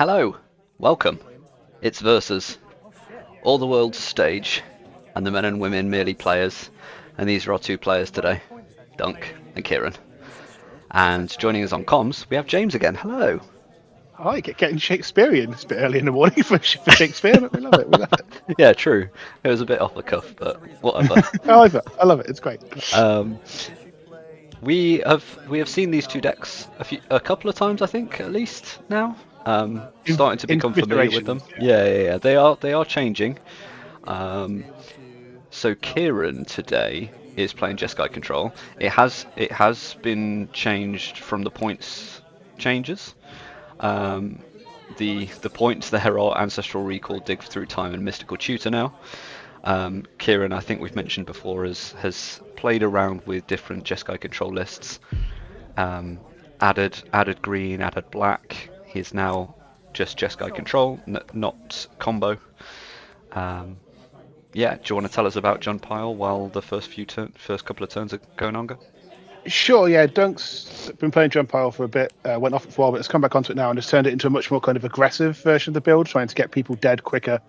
Hello, welcome. It's Versus, all the world's stage, and the men and women merely players, and these are our two players today, Dunc and Kieran. And joining us on comms, we have James again. Hello. Hi, getting Shakespearean. It's a bit early in the morning for Shakespeare, but we love it. We love it. Yeah, true. It was a bit off the cuff, but whatever. I love it. I love it. It's great. Um, we have seen these two decks a couple of times, I think, at least now. Starting to become familiar with them. Yeah. They are changing. Um, so Kieran today is playing Jeskai Control. It has been changed from the points changes. The points there are Ancestral Recall, Dig Through Time, and Mystical Tutor now. Kieran, I think we've mentioned before, has played around with different Jeskai Control lists. Added green, added black. He's now just Jeskai Control, not combo. Yeah, do you want to tell us about John Pyle while the first couple of turns are going on? Sure, yeah. Dunk's been playing John Pyle for a bit, went off it for a while, but has come back onto it now and has turned it into a much more kind of aggressive version of the build, trying to get people dead quicker,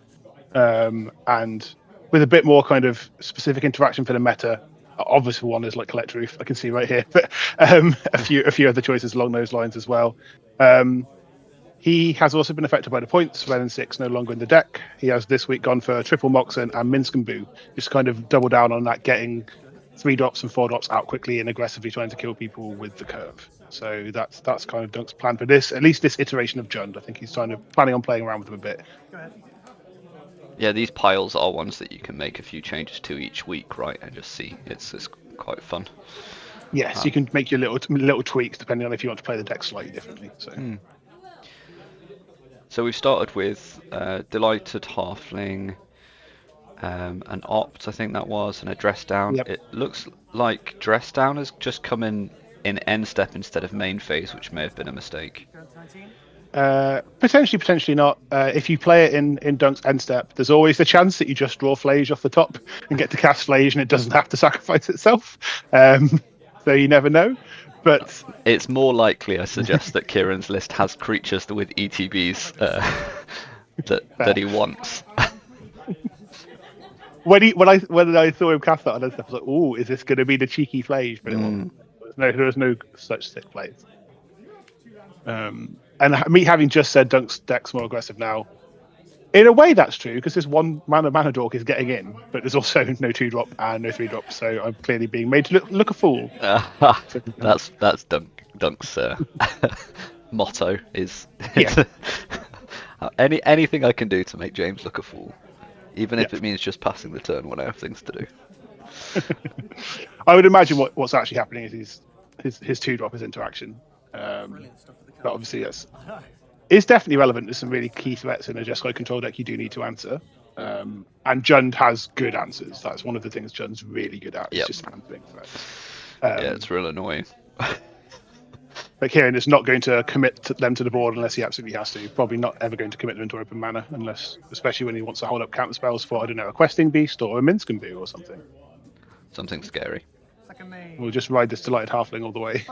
and with a bit more kind of specific interaction for the meta. Obviously, one is like Collect Roof, I can see right here, but a few other choices along those lines as well. He has also been affected by the points. Ren and 6 no longer in the deck. He has this week gone for triple Moxen and Minsk and Boo, just kind of double down on that, getting 3 drops and 4 drops out quickly and aggressively trying to kill people with the curve. So that's kind of Dunk's plan for this, at least this iteration of Jund. I think he's planning on playing around with them a bit. Yeah, these piles are ones that you can make a few changes to each week, right? And just see. It's quite fun. Yes, you can make your little tweaks depending on if you want to play the deck slightly differently. So we've started with Delighted Halfling, an Opt, I think that was, and a Dress Down. Yep. It looks like Dress Down has just come in end step instead of main phase, which may have been a mistake. Potentially not. If you play it in Dunk's end step, there's always the chance that you just draw Flage off the top and get to cast Flage, and it doesn't have to sacrifice itself. So you never know. But it's more likely, I suggest, that Kieran's list has creatures with ETBs that he wants. when I saw him cast that, I was like, "Oh, is this going to be the cheeky Flage?" But it wasn't. There was no such sick plays. And me having just said Dunk's deck's more aggressive now, in a way that's true because this one mana dork is getting in, but there's also no 2-drop and no 3-drop, so I'm clearly being made to look a fool. That's Dunk's motto is anything I can do to make James look a fool, even if it means just passing the turn when I have things to do. I would imagine what's actually happening is his 2-drop is interaction. But obviously, yes, it's definitely relevant. There's some really key threats in a Jeskai Control deck you do need to answer. And Jund has good answers. That's one of the things Jund's really good at. It's just answering threats. Yeah, it's real annoying. But Kieran is not going to commit them to the board unless he absolutely has to. Probably not ever going to commit them into open mana, especially when he wants to hold up counter spells for, I don't know, a Questing Beast or a Minsk and Boo or something. Something scary. We'll just ride this Delighted Halfling all the way.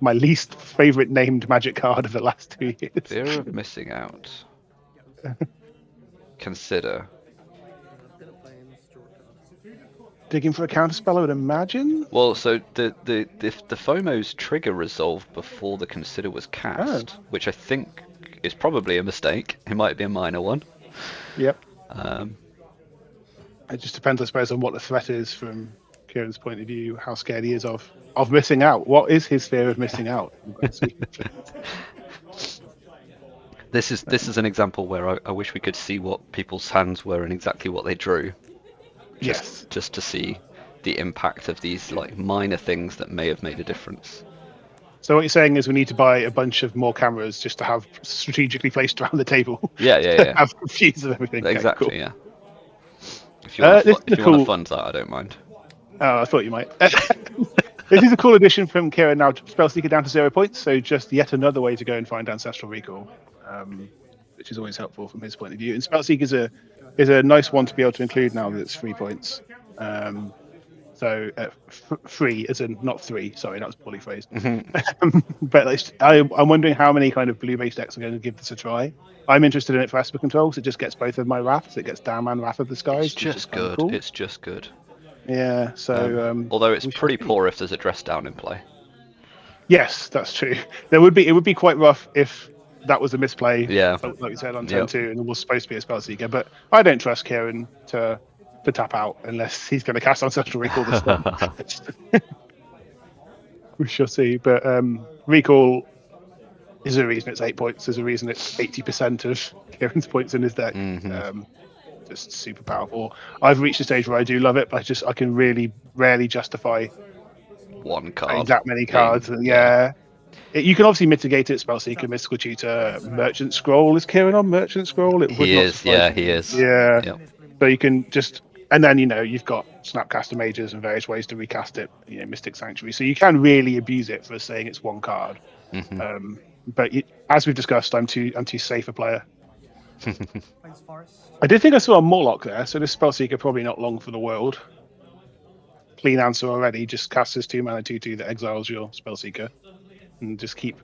My least favourite named Magic card of the last 2 years. Fear of missing out. Consider. Digging for a counterspell, I would imagine. Well, so the FOMO's trigger resolved before the Consider was cast, which I think is probably a mistake. It might be a minor one. Yep. It just depends, I suppose, on what the threat is from Kieran's point of view, how scared he is of missing out. What is his fear of missing out? This is an example where I wish we could see what people's hands were and exactly what they drew. Just to see the impact of these like minor things that may have made a difference. So what you're saying is we need to buy a bunch of more cameras just to have strategically placed around the table. Yeah. Have views of everything. Exactly, okay, cool. Yeah. If you want to fund that, I don't mind. Oh, I thought you might. This is a cool addition from Kieran now. Spellseeker down to 0 points, so just yet another way to go and find Ancestral Recall, which is always helpful from his point of view. And Spellseeker is a nice one to be able to include now that it's 3 points. So free, as in not three. Sorry, that was poorly phrased. But I'm wondering how many kind of blue-based decks are going to give this a try. I'm interested in it for Esper Control because it just gets both of my Wraths. It gets Down and Wrath of the Skies. It's just good. Cool. It's just good. Yeah. So although it's pretty poor if there's a dress down in play. Yes, that's true. It would be quite rough if that was a misplay. Yeah. Like you said on turn 2, and it was supposed to be a spell seeker. But I don't trust Kieran to tap out unless he's going to cast Ancestral Recall this turn. We shall see. But Recall is a reason it's 8 points. There's a reason it's 80% of Kieran's points in his deck. Just super powerful. I've reached a stage where I do love it, but I can really rarely justify one card. That many cards. Yeah. You can obviously mitigate it. Spellseeker, Mystical Tutor, Merchant Scroll. Is Kieran on Merchant Scroll? He is. Yeah, he is. Yeah. Yep. So you can just, and then you've got Snapcaster Mages and various ways to recast it. Mystic Sanctuary. So you can really abuse it for saying it's one card. But as we've discussed, I'm too safe a player. I did think I saw a Morlock there, so this Spellseeker probably not long for the world. Clean answer already. Just cast this 2-mana 2/2 that exiles your Spellseeker, and just keep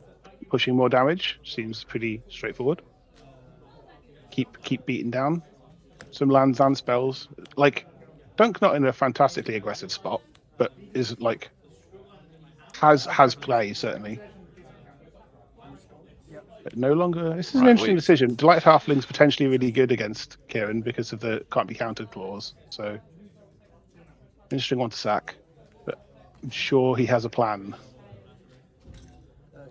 pushing more damage. Seems pretty straightforward. Keep beating down some lands and spells. Like Dunc, not in a fantastically aggressive spot, but is like has play certainly. But no longer. This is an interesting decision. Delight Halfling's potentially really good against Kieran because of the can't be countered clause. So. Interesting one to sack, but I'm sure he has a plan.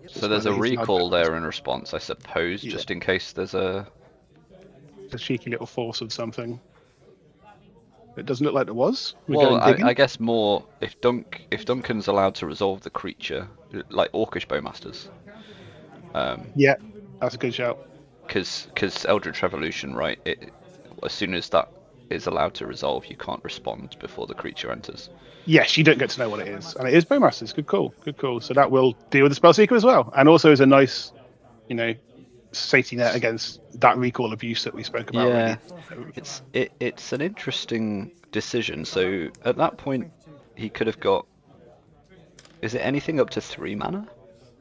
So there's a recall there in response, I suppose, just in case there's a cheeky little force of something. It doesn't look like there was. Well, I guess more if Duncan's allowed to resolve the creature, like Orcish Bowmasters. Yeah, that's a good shout. Because Eldritch Revolution, right? As soon as that is allowed to resolve, you can't respond before the creature enters. Yes, you don't get to know what it is, and it is Bowmasters. Good call. So that will deal with the Spellseeker as well, and also is a nice, safety net against that recall abuse that we spoke about. Yeah, it's an interesting decision. So at that point, he could have got. Is it anything up to 3 mana?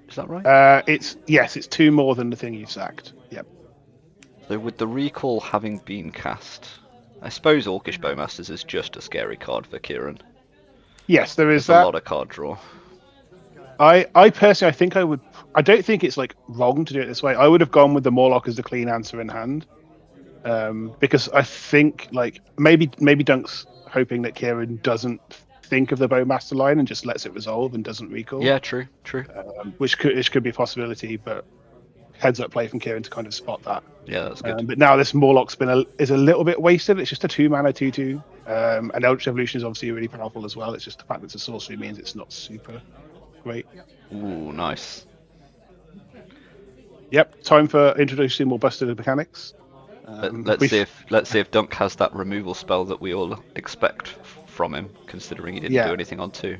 Is that right? It's 2 more than the thing you've sacked. Yep. So with the recall having been cast. I suppose Orcish Bowmasters is just a scary card for Kieran. Yes, there is a lot of card draw. I personally, I don't think it's like wrong to do it this way. I would have gone with the Morlock as the clean answer in hand, because I think like maybe Dunc's hoping that Kieran doesn't think of the Bowmaster line and just lets it resolve and doesn't recall. Yeah, true. Which could be a possibility, but heads up play from Kieran to kind of spot that. Yeah, that's good. But now this Morlock's is a little bit wasted. It's just a 2-mana 2/2. And Eldritch Evolution is obviously really powerful as well. It's just the fact that it's a sorcery means it's not super great. Ooh, nice. Yep, time for introducing more busted mechanics. Let's see if Dunc has that removal spell that we all expect from him, considering he didn't do anything on 2.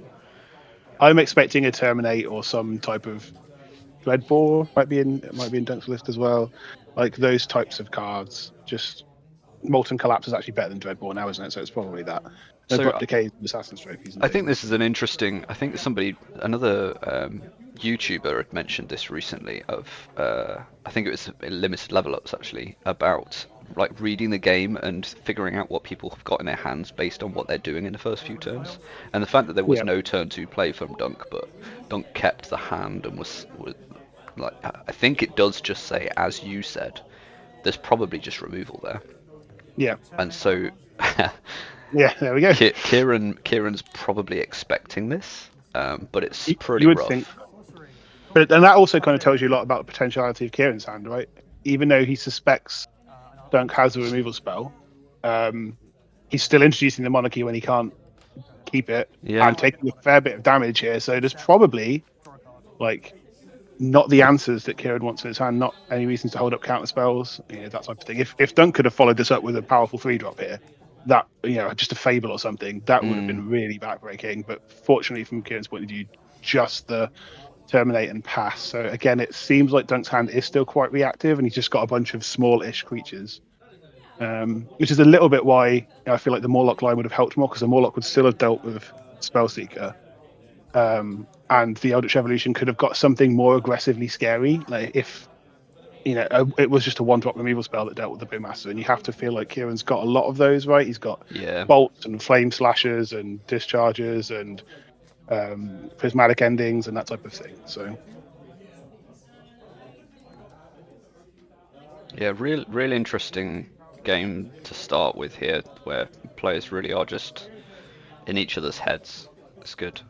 I'm expecting a Terminate or some type of Dreadbore might be in Dunc's list as well. Like those types of cards. Just Molten Collapse is actually better than Dreadbore now, isn't it? So it's probably that. Abrupt Decay and Assassin's Trophies. I think this is an interesting. I think another YouTuber had mentioned this recently. I think it was Limited Level Ups actually, about like reading the game and figuring out what people have got in their hands based on what they're doing in the first few turns, and the fact that there was no turn 2 play from Dunc, but Dunc kept the hand and was like, I think it does just say, as you said, there's probably just removal there. Yeah. And so. Yeah, there we go. Kieran's probably expecting this, but it's pretty rough. Think. And that also kind of tells you a lot about the potentiality of Kieran's hand, right? Even though he suspects Dunc has a removal spell, he's still introducing the Monarchy when he can't keep it, and taking a fair bit of damage here. So there's probably like not the answers that Kieran wants in his hand, not any reasons to hold up counter spells, that type of thing. If Dunc could have followed this up with a powerful 3-drop here, that just a Fable or something, that would have been really backbreaking. But fortunately, from Kieran's point of view, just the Terminate and pass. So again, it seems like Dunc's hand is still quite reactive, and he's just got a bunch of small-ish creatures, which is a little bit why I feel like the Morlock line would have helped more, because the Morlock would still have dealt with Spellseeker, and the Eldritch Evolution could have got something more aggressively scary. Like if it was just a 1-drop removal spell that dealt with the Bowmaster, and you have to feel like Kieran's got a lot of those, right? He's got bolts and flame slashers and discharges and prismatic endings and that type of thing. So yeah, real interesting game to start with here, where players really are just in each other's heads. It's good.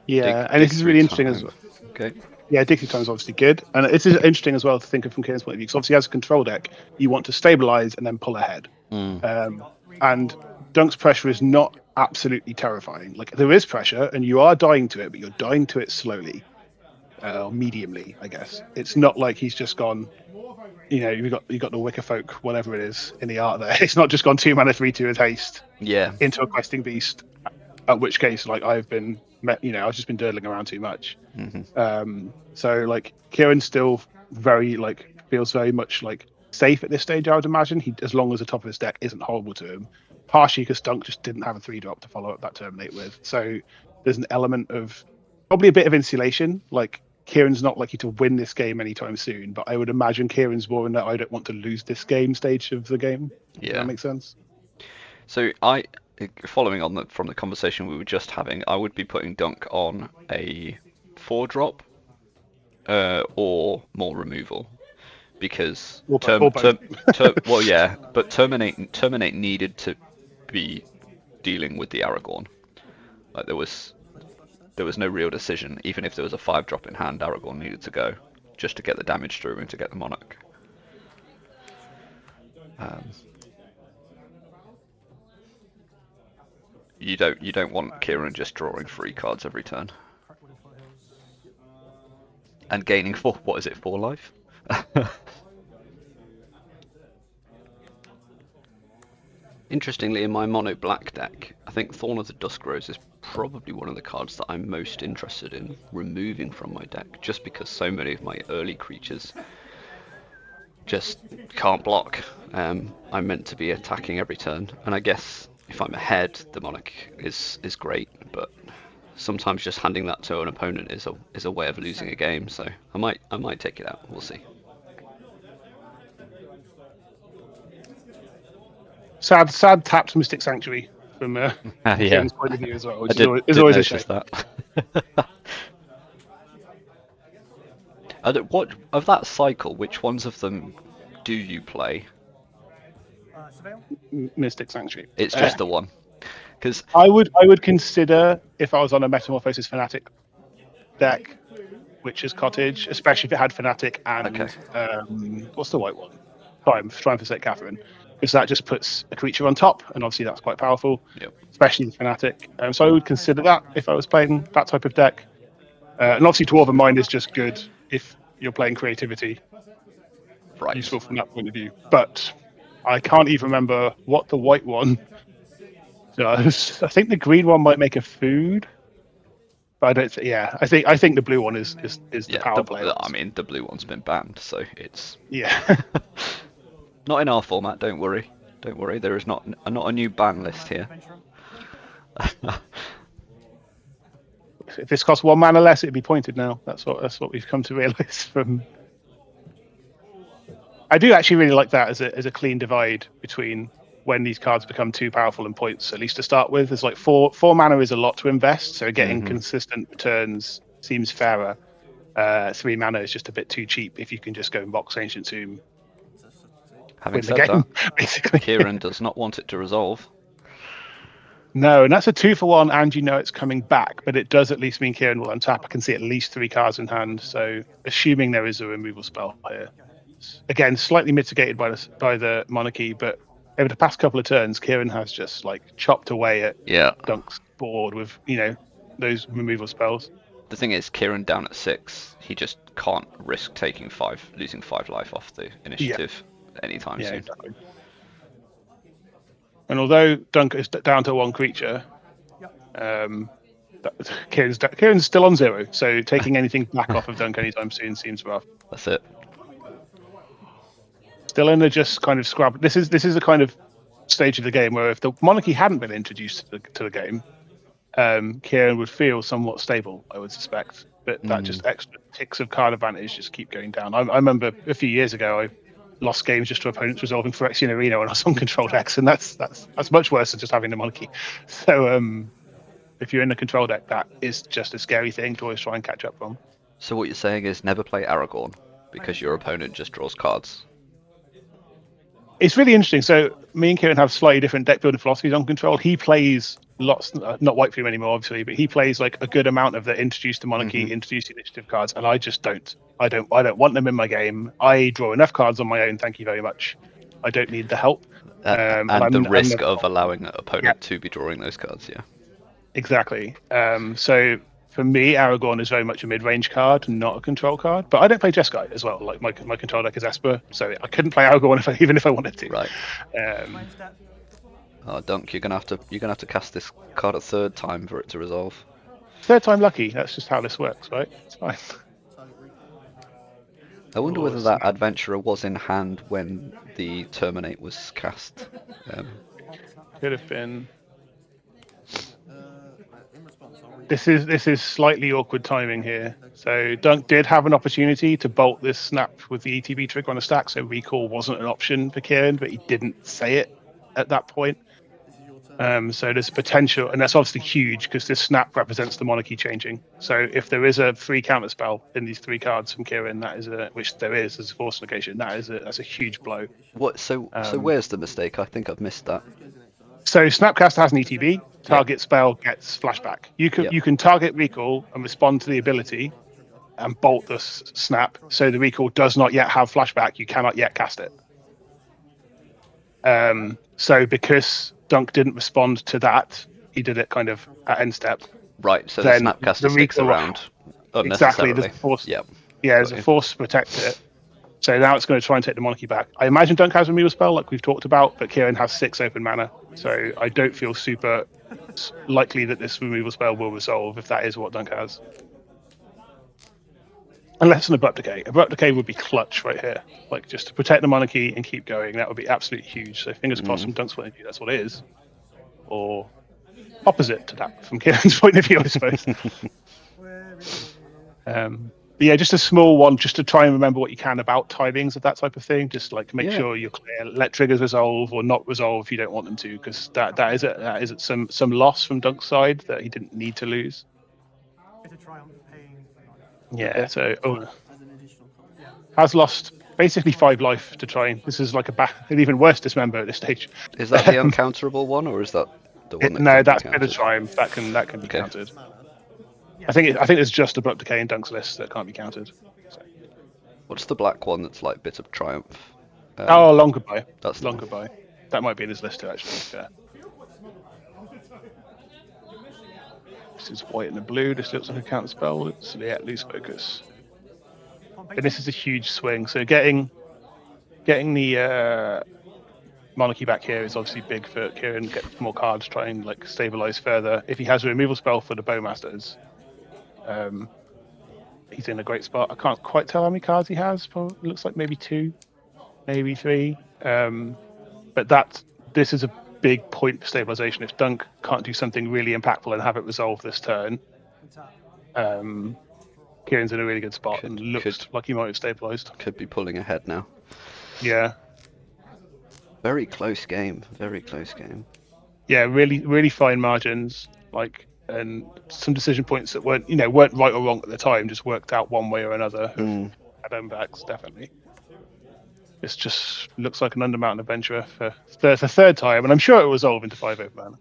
Yeah, and this is really interesting as well. Okay. Yeah, Dig Through Time is obviously good, and it's interesting as well to think of from Kieran's point of view, because obviously as a control deck, you want to stabilize and then pull ahead. And Dunc's pressure is not absolutely terrifying. Like there is pressure, and you are dying to it, but you're dying to it slowly, or mediumly, I guess. It's not like he's just gone. You got the Wickerfolk, whatever it is, in the art there. It's not just gone 2 mana 3/2 with haste. Into a questing beast. At which case, like I've just been durdling around too much. So like Kieran still feels very much like safe at this stage. I would imagine as long as the top of his deck isn't horrible to him. Partially because Dunc just didn't have a 3-drop to follow up that Terminate with. So there's an element of probably a bit of insulation. Like Kieran's not likely to win this game anytime soon, but I would imagine Kieran's more in that I don't want to lose this game stage of the game. Yeah, does that make sense? So following on from the conversation we were just having, I would be putting Dunc on a 4-drop or more removal, because Terminate needed to be dealing with the Aragorn. Like there was no real decision. Even if there was a 5-drop in hand, Aragorn needed to go just to get the damage through and to get the Monarch. You don't want Kieran just drawing 3 cards every turn and gaining 4 life? Interestingly, in my mono black deck, I think Thorn of the Duskrose is probably one of the cards that I'm most interested in removing from my deck, just because so many of my early creatures just can't block. I'm meant to be attacking every turn, and I guess if I'm ahead, the Monarch is great, but sometimes just handing that to an opponent is a way of losing a game. So I might take it out. We'll see. Sad tapped Mystic Sanctuary from Kieran's point of view as well, which is always a shame. That. What of that cycle? Which ones of them do you play? Mystic Sanctuary. It's just the one. Because I would consider, if I was on a Metamorphosis Fanatic deck, Witch's Cottage, especially if it had Fanatic and what's the white one? Trying for St. Catherine, because that just puts a creature on top, and obviously that's quite powerful, especially the Fanatic. So I would consider that if I was playing that type of deck. And obviously Dwarven Mind is just good if you're playing creativity. Right. Useful from that point of view. But I can't even remember what the white one does. I think the green one might make a food. But I don't. I think the blue one is the power play. I mean, the blue one's been banned, so it's not in our format. Don't worry. There is not a new ban list here. If this costs 1 mana less, it'd be pointed now. That's what we've come to realise from. I do actually really like that as a clean divide between when these cards become too powerful and points, at least to start with. It's like 4 mana is a lot to invest, so getting consistent returns seems fairer. 3 mana is just a bit too cheap if you can just go and box Ancient Tomb. Having said that, basically. Kieran does not want it to resolve. No, and that's a 2-for-1, and it's coming back, but it does at least mean Kieran will untap. I can see at least 3 cards in hand, so assuming there is a removal spell here. Again, slightly mitigated by the Monarchy, but over the past couple of turns, Kieran has just chopped away at Dunc's board with those removal spells. The thing is, Kieran down at 6, he just can't risk losing 5 life off the initiative anytime soon. Exactly. And although Dunc is down to 1 creature, Kieran's still on 0, so taking anything back off of Dunc anytime soon seems rough. That's it. Still in a just kind of scrub. This is a kind of stage of the game where if the Monarchy hadn't been introduced to the game, Kieran would feel somewhat stable, I would suspect. But that just extra ticks of card advantage just keep going down. I remember a few years ago, I lost games just to opponents resolving Phyrexian Arena when I was on control decks, and that's much worse than just having the Monarchy. So if you're in a control deck, that is just a scary thing to always try and catch up from. So what you're saying is never play Aragorn because your opponent just draws cards. It's really interesting. So me and Kieran have slightly different deck building philosophies on control. He plays lots, not white for him anymore, obviously, but he plays like a good amount of the introduce to Monarchy, introduce initiative cards, and I just don't. I don't want them in my game. I draw enough cards on my own. Thank you very much. I don't need the help. And the risk of allowing an opponent to be drawing those cards, yeah. Exactly. So for me, Aragorn is very much a mid-range card, not a control card. But I don't play Jeskai as well. Like my control deck is Esper, so I couldn't play Aragorn even if I wanted to. Right. Dunc, you're gonna have to cast this card a third time for it to resolve. Third time lucky. That's just how this works, right? It's fine. I wonder whether that adventurer was in hand when the terminate was cast. Could have been. This is slightly awkward timing here. So Dunc did have an opportunity to bolt this snap with the ETB trigger on the stack, so recall wasn't an option for Kieran, but he didn't say it at that point. So there's potential, and that's obviously huge because this snap represents the Monarchy changing. So if there is a free counter spell in these 3 cards from Kieran, that is which there is as a force location. That's a huge blow. What? So where's the mistake? I think I've missed that. So Snapcaster has an ETB. Target spell gets flashback. You can target recall and respond to the ability, and bolt the snap. So the recall does not yet have flashback. You cannot yet cast it. So because Dunc didn't respond to that, he did it kind of at end step. Right. So the Snapcaster sticks around unnecessarily. Exactly. There's a force. Yeah. Yeah. There's a force to protect it. So now it's going to try and take the Monarchy back. I imagine Dunc has a removal spell, like we've talked about, but Kieran has 6 open mana. So I don't feel super likely that this removal spell will resolve if that is what Dunc has. Unless an Abrupt Decay. Abrupt Decay would be clutch right here. Like, just to protect the Monarchy and keep going, that would be absolutely huge. So fingers crossed from Dunc's point of view, that's what it is. Or opposite to that from Kieran's point of view, I suppose. But yeah, just a small one, just to try and remember what you can about timings of that type of thing. Just like make sure you're clear. Let triggers resolve or not resolve if you don't want them to, because that is some loss from Dunc's side that he didn't need to lose. Yeah, so has lost basically 5 life to try, and this is like an even worse dismember at this stage. Is that the uncounterable one, or is that the one? No, that's Bit of Triumph. That can be countered. I think there's just Abrupt Decay in Dunc's list that can't be countered. So. What's the black one that's like Bit of Triumph? Long Goodbye. That's Long Goodbye. That might be in his list too, actually. Yeah. This is white and a blue. This looks like a counter spell. It's lose focus. And this is a huge swing. So getting the Monarchy back here is obviously big for Kieran. Get more cards, try and like stabilize further. If he has a removal spell for the Bowmasters, he's in a great spot. I can't quite tell how many cards he has. Probably looks like maybe 2, maybe 3. But this is a big point for stabilization. If Dunc can't do something really impactful and have it resolve this turn, Kieran's in a really good spot and looks like he might have stabilized. Could be pulling ahead now. Yeah. Very close game. Very close game. Yeah, really, really fine margins. Like, and some decision points that weren't right or wrong at the time, just worked out one way or another. Had own backs, definitely. This just looks like an Undermountain adventurer for the third time, and I'm sure it will resolve into 5 open mana.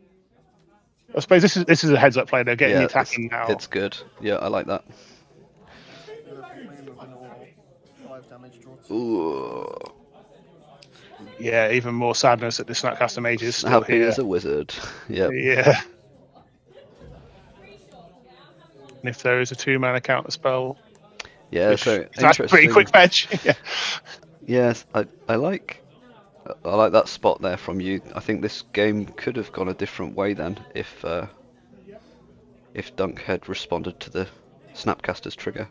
I suppose this is a heads up play. They're getting the attacking now. It's good. Yeah, I like that. Ooh. Yeah, even more sadness that the Snapcaster Mage is still happy here. As a wizard. Yep. Yeah. And if there is a 2 mana counter spell, so that's a pretty quick fetch. Yeah. Yes, I like that spot there from you. I think this game could have gone a different way then if Dunc had responded to the Snapcaster's trigger.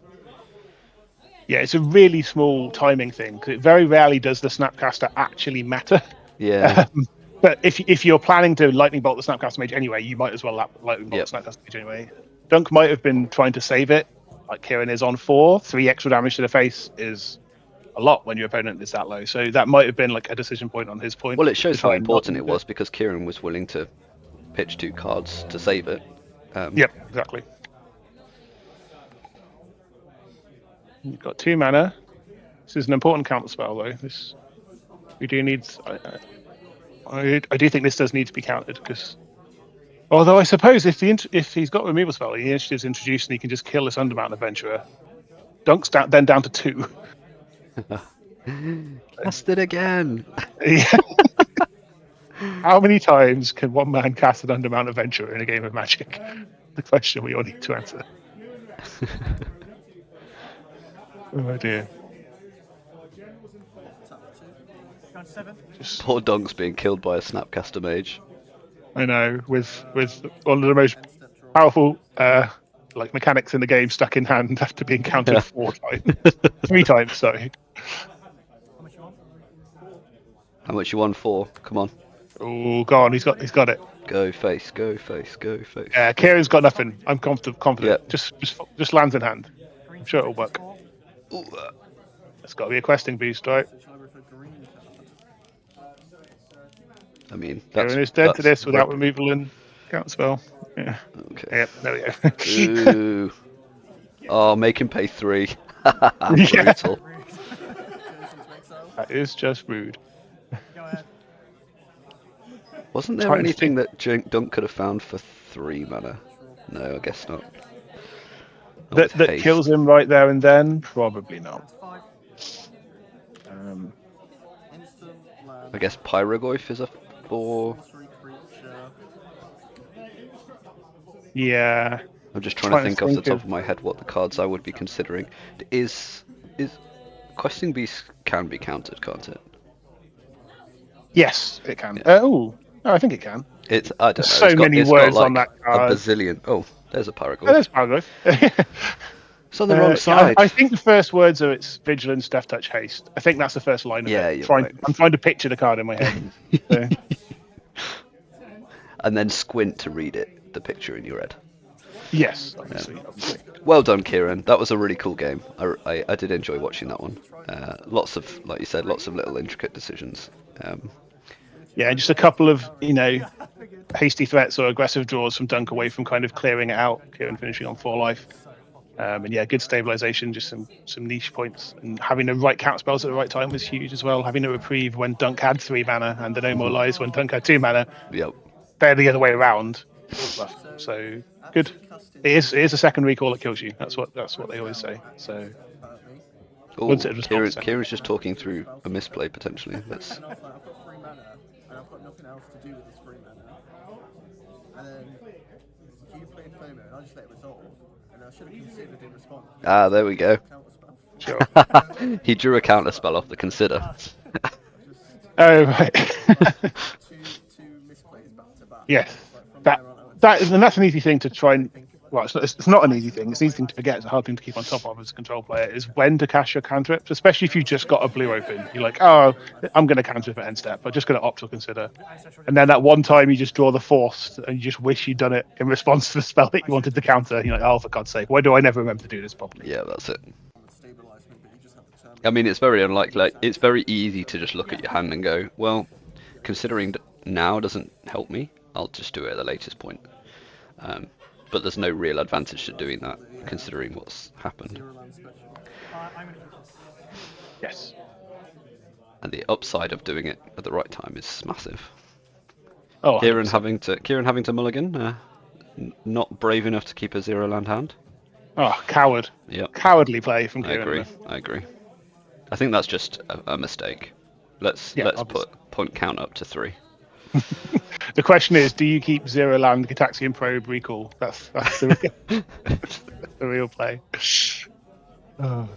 Yeah, it's a really small timing thing, because it very rarely does the Snapcaster actually matter. Yeah. But if you're planning to lightning bolt the Snapcaster Mage anyway, you might as well lightning bolt the Snapcaster Mage anyway. Dunc might have been trying to save it, like Kieran is on 4. 3 extra damage to the face is a lot when your opponent is that low. So that might have been like a decision point on his point. Well, it shows how important it was because Kieran was willing to pitch 2 cards to save it. Yep, exactly. You've got 2 mana. This is an important counter spell, though. We do need. I do think this does need to be countered because. Although I suppose if he's got a removal spell, he is introduced and he can just kill this Undermount Adventurer. Dunk's then down to 2. Cast it again. Yeah. How many times can one man cast an Undermount Adventurer in a game of Magic? The question we all need to answer. Oh dear. Poor Dunk's being killed by a Snapcaster Mage. I know, with one of the most powerful mechanics in the game stuck in hand after being countered 4 times. 3 times, sorry. How much you won for? Come on. Oh, go on, he's got it. Go face, go face, go face. Yeah, Kieran's got nothing. I'm confident. Yep. Just lands in hand. I'm sure it'll work. Ooh. It's got to be a questing beast, right? I mean, Kieran is dead to this without removal and counterspell. Yeah. Okay. Yep, there we go. Ooh. Oh, make him pay 3. Brutal. That is just rude. Wasn't there anything that Dunc could have found for 3 mana? No, I guess not. That kills him right there and then? Probably not. I guess Pyrogoyf is a 4. Yeah. I'm just trying to think off the top of my head what the cards I would be considering. Is Questing Beast can be countered, can't it? Yes, it can. Yeah. I think it can. I don't know. So many words on that card. A bazillion. Oh, there's a Pyrogoyf. Oh, there's Pyrogoyf. It's on the wrong side. I think the first words are it's Vigilance, Death Touch, Haste. I think that's the first line of it. Right. I'm trying to picture the card in my head. So. And then squint to read it, the picture in your head. Yes, obviously. Well done, Kieran. That was a really cool game. I did enjoy watching that one. Lots of, like you said, lots of little intricate decisions. Yeah, just a couple of, hasty threats or aggressive draws from Dunc away from kind of clearing it out. Kieran finishing on 4 life. And yeah, good stabilization, just some niche points. And having the right count spells at the right time was huge as well. Having a reprieve when Dunc had 3 mana and the No More Lies when Dunc had 2 mana. Yep. They're the other way around. So good. It is a second recall that kills you. That's what they always say. So. Ooh, Kieran's just talking through a misplay potentially. Let's. Ah, there we go. Sure. He drew a counter spell off the consider. Oh right. Yes. That's an easy thing to try and. Well, it's not an easy thing. It's an easy thing to forget. It's a hard thing to keep on top of as a control player. Is when to cast your cantrips, especially if you just got a blue open. You're like, oh, I'm going to cantrip at end step. I'm just going to opt or consider. And then that one time you just draw the force, and you just wish you'd done it in response to the spell that you wanted to counter. You're like, oh, for God's sake, why do I never remember to do this properly? Yeah, that's it. I mean, it's very unlikely. Like, it's very easy to just look at your hand and go, well, considering now doesn't help me, I'll just do it at the latest point. But there's no real advantage to doing that, considering what's happened. Yes. And the upside of doing it at the right time is massive. Oh, Kieran having to mulligan, not brave enough to keep a 0 land hand. Oh, coward. Yep. Cowardly play from Kieran. I agree. I think that's just a mistake. Let's put point count up to 3. The question is, do you keep 0 land Gitaxian Probe recall? That's the real play. Oh.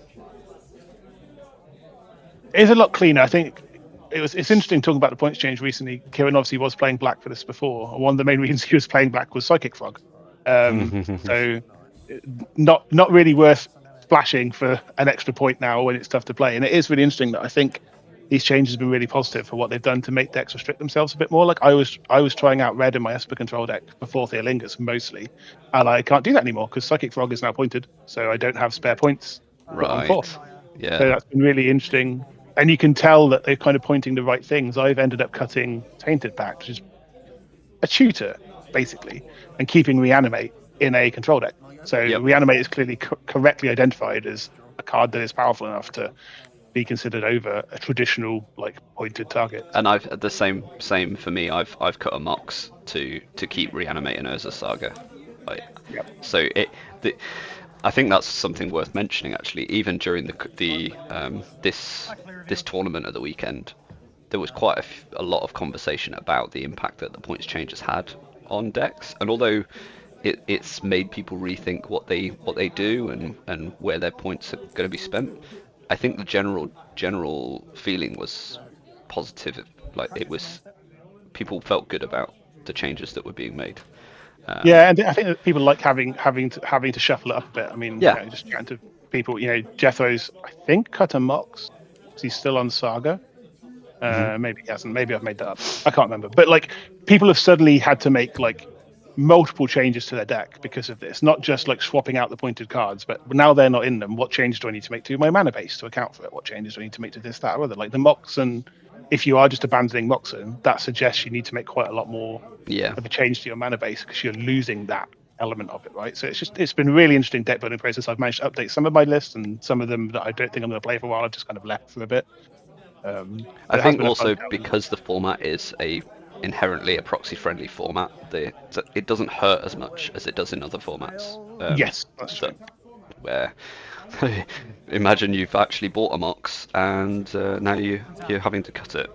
It is a lot cleaner. I think it's interesting talking about the points change recently. Kieran obviously was playing black for this before, and one of the main reasons he was playing black was Psychic Frog. So not really worth splashing for an extra point now when it's tough to play. And it is really interesting that I think these changes have been really positive for what they've done to make decks restrict themselves a bit more. Like I was trying out red in my Esper control deck before Theolingus mostly, and I can't do that anymore because Psychic Frog is now pointed, so I don't have spare points to put on Right. 4. Yeah. So that's been really interesting, and you can tell that they're kind of pointing the right things. I've ended up cutting Tainted back, which is a tutor basically, and keeping Reanimate in a control deck. So Reanimate is clearly correctly identified as a card that is powerful enough to be considered over a traditional like pointed target. And I've the same for me. I've cut a Mox to keep Reanimating Urza Saga. So I think that's something worth mentioning actually. Even during this tournament at the weekend, there was quite a lot of conversation about the impact that the points changes had on decks. And although it's made people rethink what they do and where their points are going to be spent, I think the general feeling was positive. Like people felt good about the changes that were being made. Yeah, and I think that people like having to shuffle it up a bit. I mean, just chatting to people. Jethro's I think cut a Mox. He's still on Saga. Maybe he hasn't. Maybe I've made that up. I can't remember. But like, people have suddenly had to make like multiple changes to their deck because of this. Not just like swapping out the pointed cards, but now they're not in them. What changes do I need to make to my mana base to account for it? What changes do I need to make to this, that, or other? Like the Moxen, if you are just abandoning Moxen, that suggests you need to make quite a lot more of a change to your mana base because you're losing that element of it, right? So it's been a really interesting deck building process. I've managed to update some of my lists, and some of them that I don't think I'm going to play for a while, I've just kind of left for a bit. I think also because the format is inherently a proxy-friendly format, it doesn't hurt as much as it does in other formats. Yes, that's true. Where imagine you've actually bought a Mox and now you're having to cut it.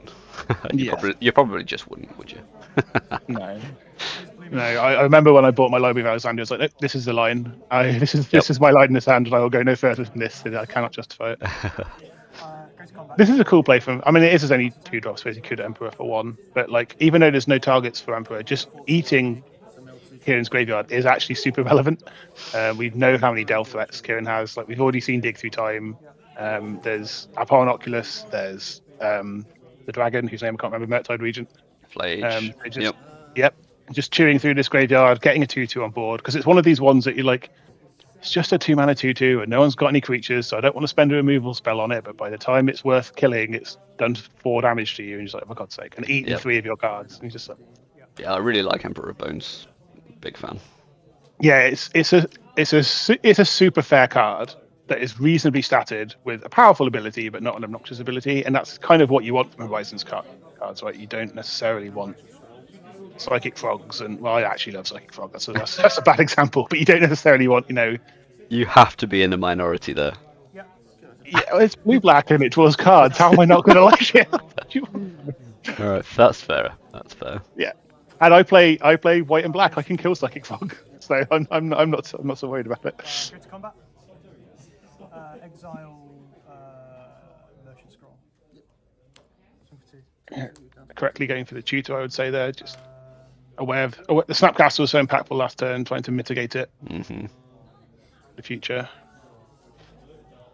You probably just wouldn't, would you? No. I remember when I bought my Library of Alexandria, I was like, nope, this is the line. This is my line in this hand, and I will go no further than this. I cannot justify it. This is a cool play from. I mean, it is only 2 drops, so you could Emperor for 1. But like, even though there's no targets for Emperor, just eating Kieran's graveyard is actually super relevant. We know how many Del threats Kieran has. Like, we've already seen Dig Through Time. There's Abhorrent Oculus. There's the dragon, whose name I can't remember, Murktide Regent. Flage. Just chewing through this graveyard, getting a 2/2 on board, because it's one of these ones that you're like, it's just a 2-mana 2/2, and no one's got any creatures, so I don't want to spend a removal spell on it. But by the time it's worth killing, it's done 4 damage to you, and you're just like, oh, for God's sake, and eating 3 of your cards. And you're just like, I really like Emperor of Bones. Big fan. Yeah, it's a super fair card that is reasonably statted with a powerful ability, but not an obnoxious ability, and that's kind of what you want from Horizons cards, right? You don't necessarily want Psychic Frogs, and well, I actually love Psychic Frog. That's a bad example, but you don't necessarily want, You have to be in the minority there. Yeah, it's blue-black and it draws cards. How am I not going to like it? All right, that's fair. Yeah, and I play white and black. I can kill Psychic Frog, so I'm not so worried about it. Go to combat. Exile Merchant Scroll. Correctly going for the tutor, I would say there. Just aware of the Snapcaster was so impactful last turn, trying to mitigate it. The future.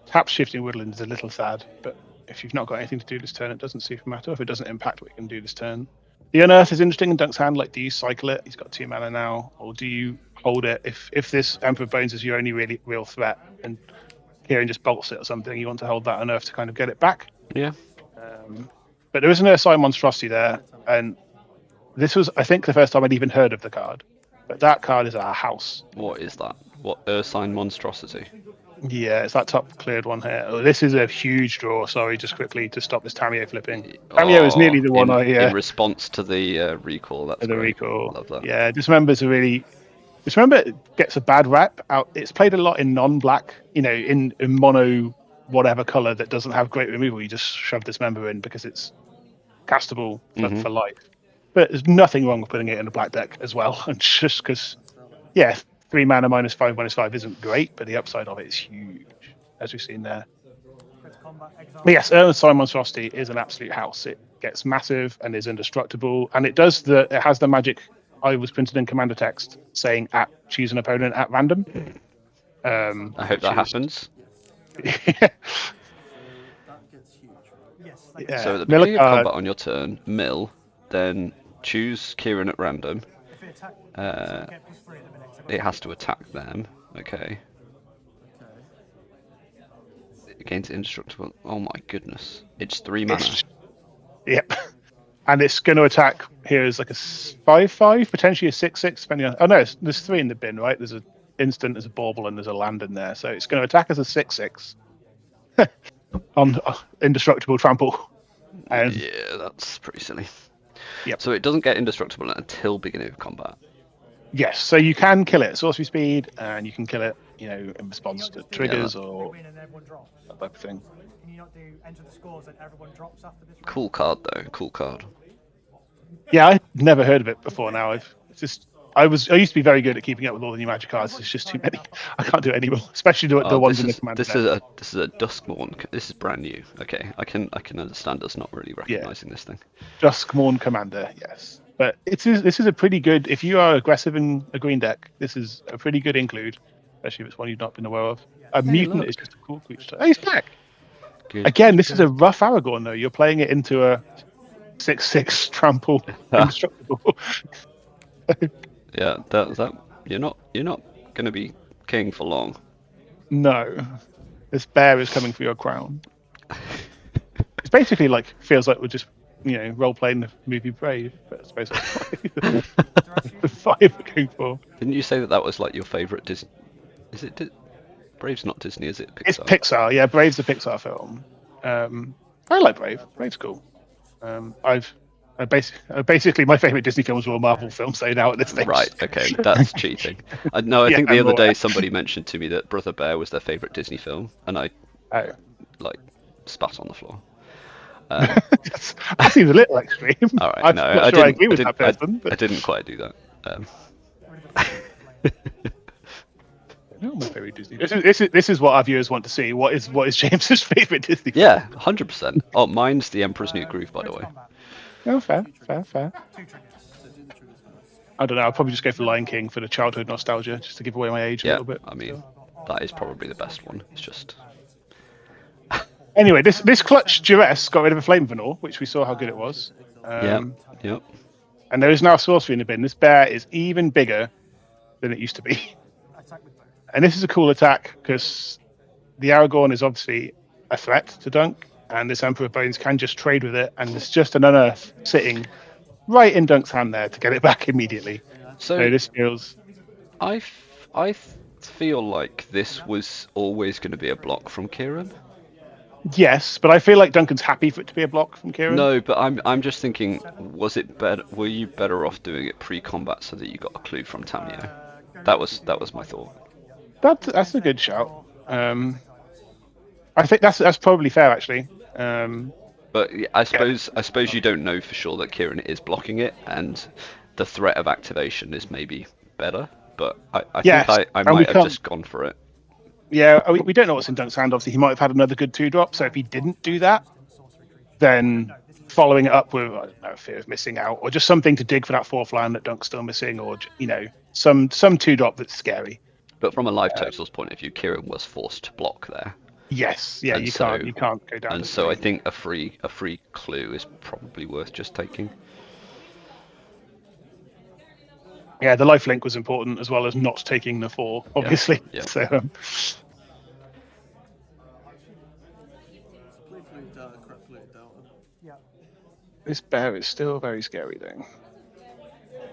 Perhaps Shifting Woodland is a little sad, but if you've not got anything to do this turn, it doesn't seem to matter if it doesn't impact what you can do this turn. The Unearth is interesting in Dunc's hand. Like, do you cycle it? He's got 2 mana now, or do you hold it? If this Emperor of Bones is your only really real threat, and Kieran just bolts it or something, you want to hold that Unearth to kind of get it back. Yeah. But there is an Ursine Monstrosity there, and this was, I think, the first time I'd even heard of the card. But that card is our house. What is that? What Ursine Monstrosity? Yeah, it's that top cleared one here. Oh, this is a huge draw. Sorry, just quickly to stop this Tamiyo flipping. Tamiyo is nearly the one in response to the recall. That's the recall. Love that. Yeah, Dismember it gets a bad rap out. It's played a lot in non-black, in mono whatever color that doesn't have great removal. You just shove Dismember in because it's castable for life. But there's nothing wrong with putting it in a black deck as well. And just because, 3 mana -5/-5 isn't great, but the upside of it is huge, as we've seen there. But yes, Ursine Monstrosity is an absolute house. It gets massive and is indestructible, and it has the magic I was printed in Commander text saying choose an opponent at random. I hope that happens. That gets huge. Yes. Yeah. So at the Mill a beginning of card. combat on your turn, mill, then choose Kieran at random. It has to attack them. Okay. It gains indestructible. Oh my goodness! It's 3 mana. Yep. And it's going to attack here as like a 5/5, potentially a 6/6, depending on. Oh no, there's 3 in the bin, right? There's an instant, there's a bauble, and there's a land in there. So it's going to attack as a 6/6 on indestructible trample. Yeah, that's pretty silly. Yep. So it doesn't get indestructible until beginning of combat. Yes, so you can kill it at sorcery speed, and you can kill it, in response to triggers or that type of thing. Can you not do enter the scores and everyone drops after this? Cool card though. Cool card. Yeah, I've never heard of it before. Now I used to be very good at keeping up with all the new magic cards. There's just too many. I can't do it anymore, especially the ones in the command. This is a Duskmourn. This is brand new. Okay, I can understand us not really recognizing this thing. Duskmourn Commander, yes. But this is a pretty good. If you are aggressive in a green deck, this is a pretty good include, especially if it's one you've not been aware of. A mutant is just a cool creature. Oh, he's back. Good. Again, this is a rough Aragorn though. You're playing it into a 6/6 trample indestructible. Yeah, that you're not gonna be king for long. No, this bear is coming for your crown. It's basically feels like we're just role playing the movie Brave, but I suppose that's the vibe we're going for. Didn't you say that was like your favorite Disney? Is it Brave's not Disney, is it? Pixar? It's Pixar, yeah. Brave's a Pixar film. I like Brave. Brave's cool. Basically my favorite Disney films were all Marvel films, so now at this stage. Right. Okay, that's cheating. I think the other day somebody mentioned to me that Brother Bear was their favorite Disney film, and I spat on the floor. That seems a little extreme. All right, I'm not sure I agree with that person. I didn't quite do that. No, my favorite Disney. This is what our viewers want to see. What is James's favorite Disney film? Yeah, 100%. Oh, mine's The Emperor's New Groove, by the way. Oh, fair. I don't know. I'll probably just go for Lion King for the childhood nostalgia, just to give away my age a little bit. I mean, that is probably the best one. It's just. Anyway, this clutch duress got rid of a flame Venor, which we saw how good it was. Yep. And there is now sorcery in the bin. This bear is even bigger than it used to be. And this is a cool attack because the Aragorn is obviously a threat to Dunc, and this Emperor of Bones can just trade with it, and it's just an unearth sitting right in Dunc's hand there to get it back immediately. So this feels. I feel like this was always going to be a block from Kieran. Yes, but I feel like Duncan's happy for it to be a block from Kieran. No, but I'm just thinking, was it better? Were you better off doing it pre-combat so that you got a clue from Tamio? That was my thought. That's a good shout. I think that's probably fair actually. But I suppose you don't know for sure that Kieran is blocking it, and the threat of activation is maybe better. But I think I might have just gone for it. Yeah, we don't know what's in Dunc's hand. Obviously, he might have had another good 2-drop. So if he didn't do that, then following it up with fear of missing out, or just something to dig for that 4th land that Dunc's still missing, or some 2-drop that's scary. But from a live totals point of view, Kieran was forced to block there. Yes, yeah, you can't go down. And so I think a free clue is probably worth just taking. Yeah, the lifelink was important as well as not taking the 4, obviously. Yeah. So. This bear is still very scary, though.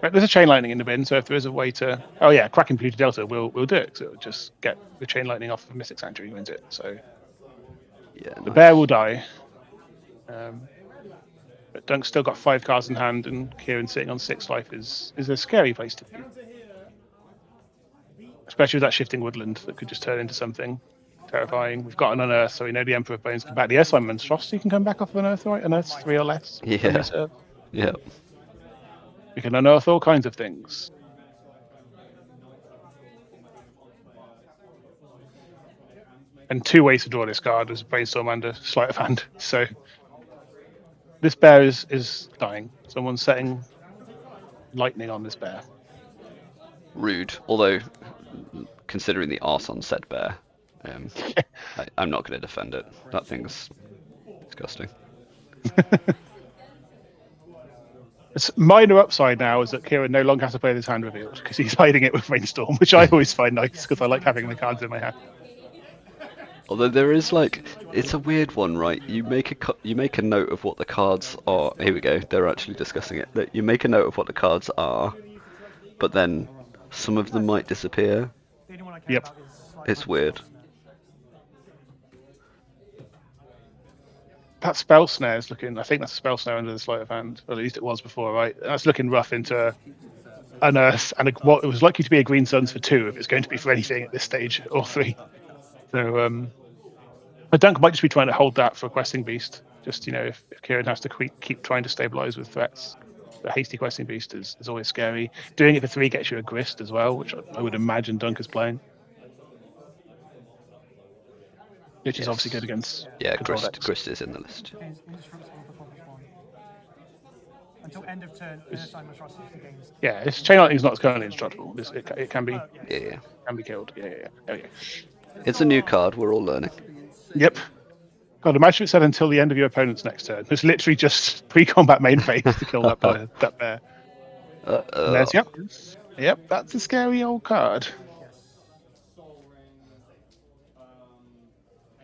Right, there's a chain lightning in the bin, so if there is a way to... Oh yeah, cracking Polluted Delta, we'll do it. So it'll just get the chain lightning off of Mystic Sanctuary, wins it. So yeah, the bear will die. But Dunc's still got 5 cards in hand, and Kieran sitting on 6 life is a scary place to be. Especially with that shifting woodland that could just turn into something terrifying. We've got an Unearth, so we know the Emperor of Bones can back. The Earthline Monstrosity can come back off of Unearth, right? Unearth's 3 or less. Yeah. We can unearth all kinds of things. And 2 ways to draw this card is Brainstorm and a Sleight of Hand. So this bear is dying. Someone's setting lightning on this bear. Rude. Although, considering the arse on said bear, I'm not going to defend it. That thing's disgusting. It's minor upside now is that Kieran no longer has to play this hand revealed because he's hiding it with Rainstorm, which I always find nice because I like having the cards in my hand. Although there is like, it's a weird one, right? You make a note of what the cards are. Here we go. They're actually discussing it. That you make a note of what the cards are, but then some of them might disappear. Yep. It's weird. That spell snare is looking. I think that's a spell snare under the sleight of hand. Or at least it was before, right? That's looking rough into an Earth and what it was likely to be a Green Suns for 2 if it's going to be for anything at this stage, or 3. So a Dunc might just be trying to hold that for a Questing Beast. Just, if Kieran has to keep trying to stabilize with threats. The hasty Questing Beast is always scary. Doing it for 3 gets you a Grist as well, which I would imagine Dunc is playing. Which is obviously good against. Yeah, Grist is in the list. Until end of turn, yeah, this Chain Lightning is not currently indestructible. It can be. Yeah. Can be killed. Yeah. Oh yeah. It's a new card. We're all learning. Yep. God, imagine it said until the end of your opponent's next turn. It's literally just pre-combat main phase to kill that bear. Yep, that's a scary old card.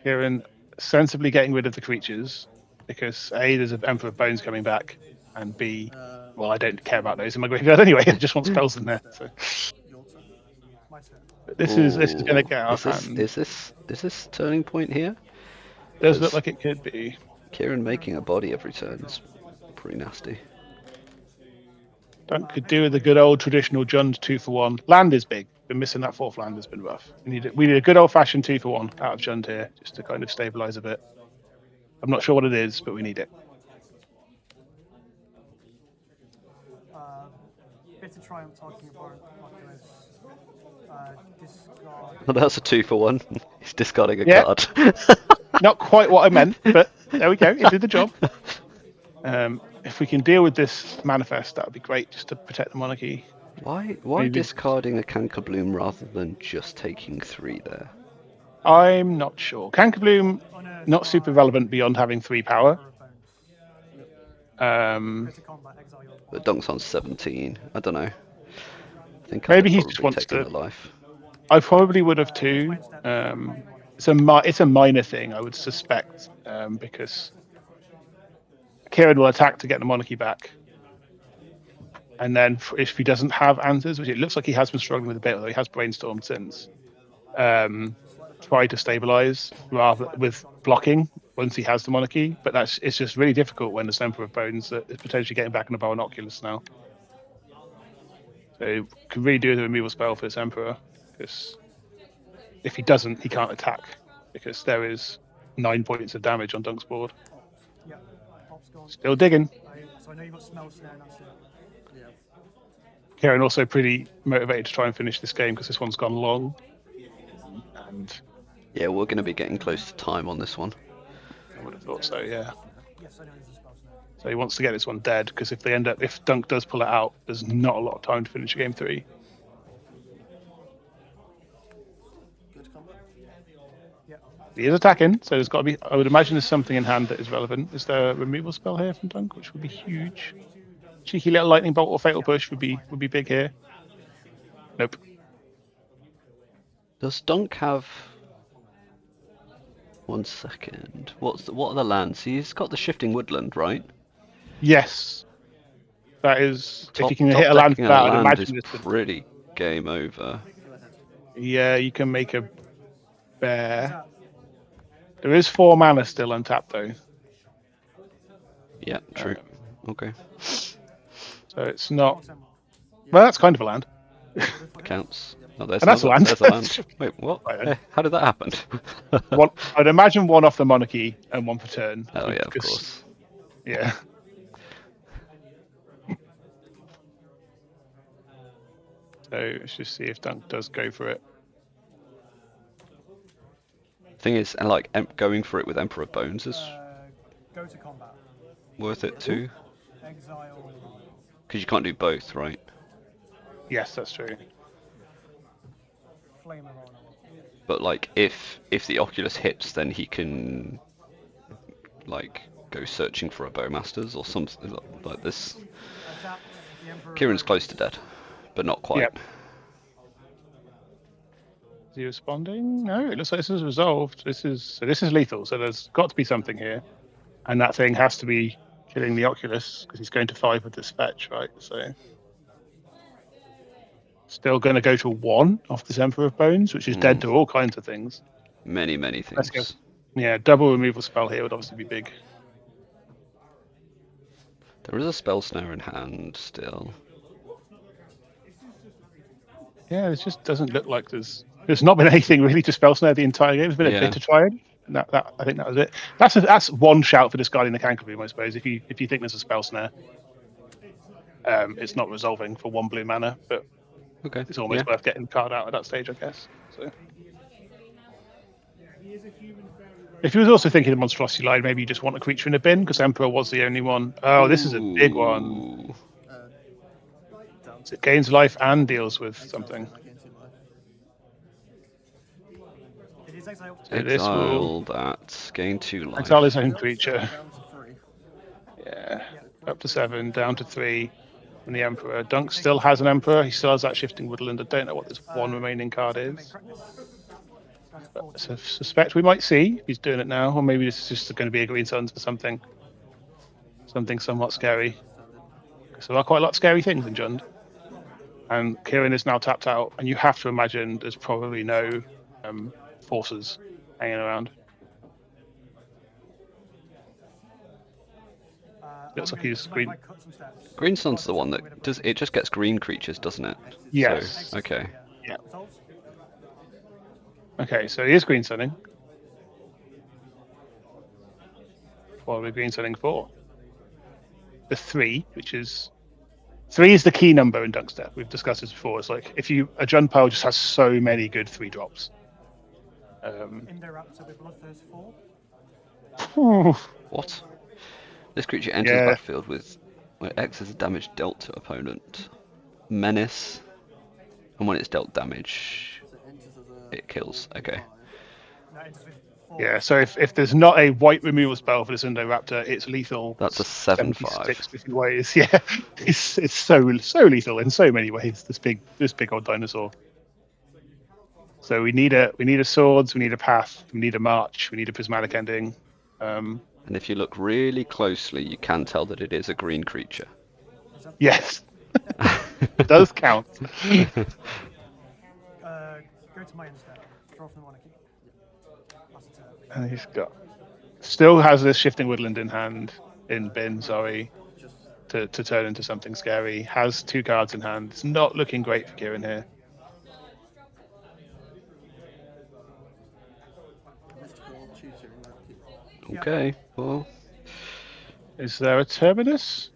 Kieran sensibly getting rid of the creatures because A, there's an Emperor of Bones coming back, and B, well, I don't care about those in my graveyard anyway. I just want spells in there. So. But this is going to get out of hand. Is this turning point here? Does look like it could be. Kieran making a body every turn is pretty nasty. Dunc could do with the good old traditional Jund 2-for-1. Land is big. Been missing that 4th land has been rough. We need a good old fashioned 2-for-1 out of Jund here, just to kind of stabilize a bit. I'm not sure what it is, but we need it. Bit of triumph talking about discard. Well, that's a 2-for-1. He's discarding a card. Not quite what I meant, but there we go. It did the job. If we can deal with this manifest, that would be great, just to protect the monarchy. Why discarding a Cankabloom rather than just taking 3 there? I'm not sure. Cankabloom, not super relevant beyond having 3 power. But Dunc's on 17. I don't know. I think maybe he just wants to. Life. I probably would have too. It's a minor thing, I would suspect, because Kieran will attack to get the monarchy back. And then if he doesn't have answers, which it looks like he has been struggling with a bit, although he has brainstormed since, try to stabilize rather with blocking once he has the monarchy. But it's just really difficult when there's an Emperor of Bones that is potentially getting back in the Binoculus now. So can really do the removal spell for this Emperor, because if he doesn't, he can't attack, because there is 9 points of damage on Dunc's board. Yeah. Still digging. So I know you've got Smell Snare, and that's it. Kieran also pretty motivated to try and finish this game because this one's gone long. And yeah, we're going to be getting close to time on this one. I would have thought so, yeah. Yes, I know he's a Spell Snare. So he wants to get this one dead, because if Dunc does pull it out, there's not a lot of time to finish game 3. Yeah. He is attacking, so there's got to be. I would imagine there's something in hand that is relevant. Is there a removal spell here from Dunc, which would be huge? Cheeky little lightning bolt or fatal push would be big here. Nope. Does Dunc have? 1 second. What are the lands? He's got the shifting woodland, right? Yes. That is. If you can hit a land for that, I'd imagine it's pretty game over. Yeah, you can make a bear. There is 4 mana still untapped though. Yeah, true. Okay. So it's not. Well, that's kind of a land. Counts. Oh, there's that's a land. There's a land. Wait, what? How did that happen? I'd imagine 1 off the monarchy and 1 for turn. Oh yeah, of course. Yeah. So let's just see if Dunc does go for it. Thing is, and like going for it with Emperor of Bones is Go to combat. worth it too. Exile. Because you can't do both, right? Yes, that's true. Flame of Honor. But like, if the Oculus hits, then he can like go searching for a Bowmasters or something like this. Adapt the Emperor. Kieran's close to dead, but not quite. Yep. Is he responding? No, it looks like this is resolved. This is lethal, so there's got to be something here. And that thing has to be killing the Oculus, because he's going to 5 with this fetch, right? So still going to go to 1 off this Emperor of Bones, which is dead to all kinds of things. Many Let's things. go. Yeah, double removal spell here would obviously be big. There is a spell snare in hand still. Yeah, it just doesn't look like there's not been anything really to spell snare the entire game. There's been a bit to try it. And that I think that was it. That's one shout for discarding the Canker Boom, I suppose. If you think there's a spell snare, it's not resolving for 1 blue mana, but it's almost worth getting the card out at that stage, I guess. So if you was also thinking of Monstrosity Line, maybe you just want a creature in a bin, because Emperor was the only one. Oh, this is a big one. It gains life and deals with something. Exile that. Gain 2 life. Exile his own creature. Yeah. Up to 7, down to 3. And the Emperor. Dunc still has an Emperor. He still has that Shifting Woodland. I don't know what this one remaining card is. But I suspect we might see if he's doing it now. Or maybe this is just going to be a Green Suns for something. Something somewhat scary. So there are quite a lot of scary things in Jund. And Kieran is now tapped out. And you have to imagine there's probably no forces hanging around. Looks like he's green. Green Sun's the one that does. It just gets green creatures, doesn't it? Yes. So, okay. Yeah. Okay, so he is Green Sunning. What are we Green Sunning for? The 3, which is 3 is the key number in Dunc's deck. We've discussed this before. It's like if a Jund pile just has so many good 3-drops. Indoraptor with Bloodthirst 4. What? This creature enters the battlefield with where X is the damage dealt to opponent. Menace. And when it's dealt damage, it kills. Okay. Yeah, so if there's not a white removal spell for this Indoraptor, it's lethal. That's a 7/5. 50 ways. Yeah, it's so lethal in so many ways. This big old dinosaur. So we need a swords, we need a path, we need a march, we need a prismatic ending. And if you look really closely, you can tell that it is a green creature. Yes, it does count. Go to my instead. Draw from the monarchy. And he's still has this Shifting Woodland in bin, sorry, to turn into something scary. Has 2 cards in hand. It's not looking great for Kieran here. Okay, well. Is there a Terminus?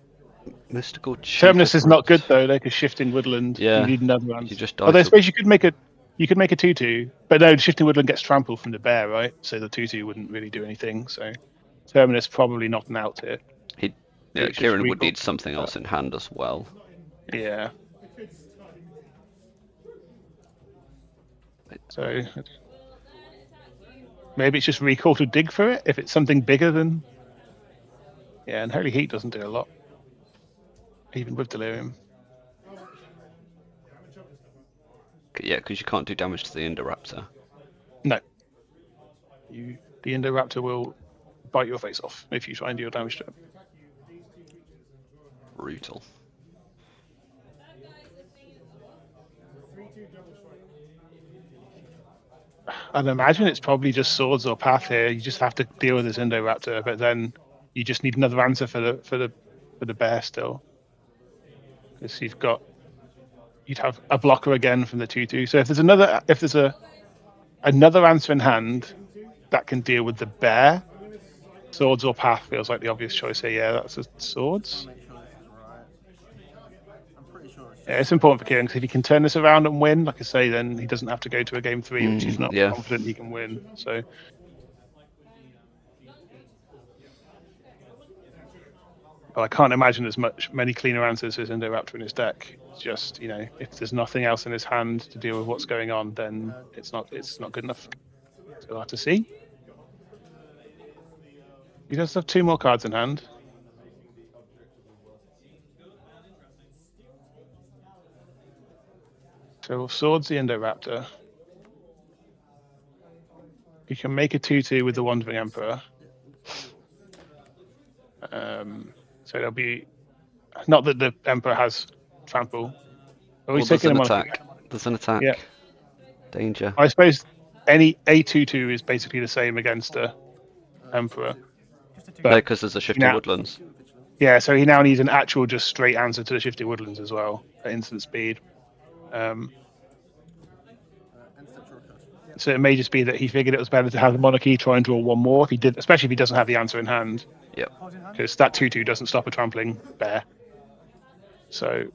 Mystical Terminus is not good though, like a Shifting Woodland. Yeah. You need another one. You just Although I suppose you could make a 2/2, but no, Shifting Woodland gets trampled from the bear, right? So the 2/2 wouldn't really do anything. So Terminus probably not an out here. Kieran would need something else in hand as well. Yeah. So maybe it's just recall to dig for it if it's something bigger than. Yeah, and Holy Heat doesn't do a lot, even with Delirium. Yeah, because you can't do damage to the Indoraptor. No. The Indoraptor will bite your face off if you try and deal damage to it. Brutal. I'd imagine it's probably just swords or path here. You just have to deal with this Indoraptor, but then you just need another answer for the bear still. Because you'd have a blocker again from the 2/2. So if there's another answer in hand that can deal with the bear, swords or path feels like the obvious choice here. Yeah, that's a swords. Yeah, it's important for Kieran because if he can turn this around and win, like I say, then he doesn't have to go to a game 3, which he's not confident he can win. So, well, I can't imagine there's many cleaner answers as Indoraptor in his deck. It's just, if there's nothing else in his hand to deal with what's going on, then it's not good enough. So we'll have to see. He does have 2 more cards in hand. So Swords the Indoraptor. You can make a 2/2 with the Wandering Emperor. So there'll be not that the Emperor has trample. Are we Well, there's taking an him on? attack. There's an attack. Yeah. Danger. I suppose any A2/2 is basically the same against a Emperor. Just a 2. No, because there's a Shifty Now- Woodlands. Yeah, so he now needs an actual just straight answer to the Shifty Woodlands as well at instant speed. So it may just be that he figured it was better to have the Monarchy try and draw 1 more if he did, especially if he doesn't have the answer in hand, Yep. Cards in hand. because that 2/2 doesn't stop a trampling bear. So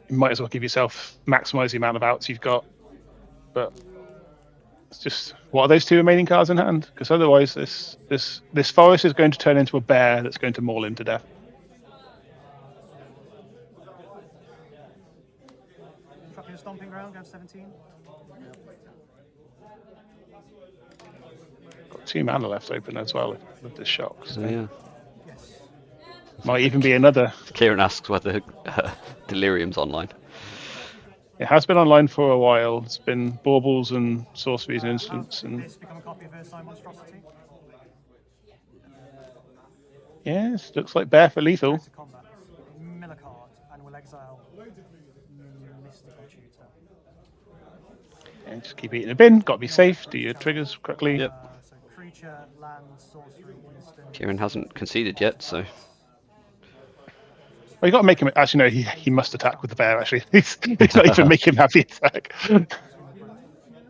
you might as well give yourself maximize the amount of outs you've got. But it's just, what are those 2 remaining cards in hand? Because otherwise this forest is going to turn into a bear that's going to maul him to death. Dropping a stomping ground, go to 17. Got 2 mana left open as well with the shock. So So yeah. Yes. might even be another. Kieran asks whether Delirium's online. It has been online for a while. It's been baubles and sorceries and instants, and This become a copy of Jeskai Monstrosity. yes, looks like bear for lethal. To combat. Mill a card and will exile Mystical Tutor. And just keep eating a bin. Got to be safe. Do your triggers quickly. Yep. So creature, land, sorcery, instant. Kieran hasn't conceded yet, so Well, you got to make him. Actually, no. He must attack with the bear. Actually, he's not even make him have the attack.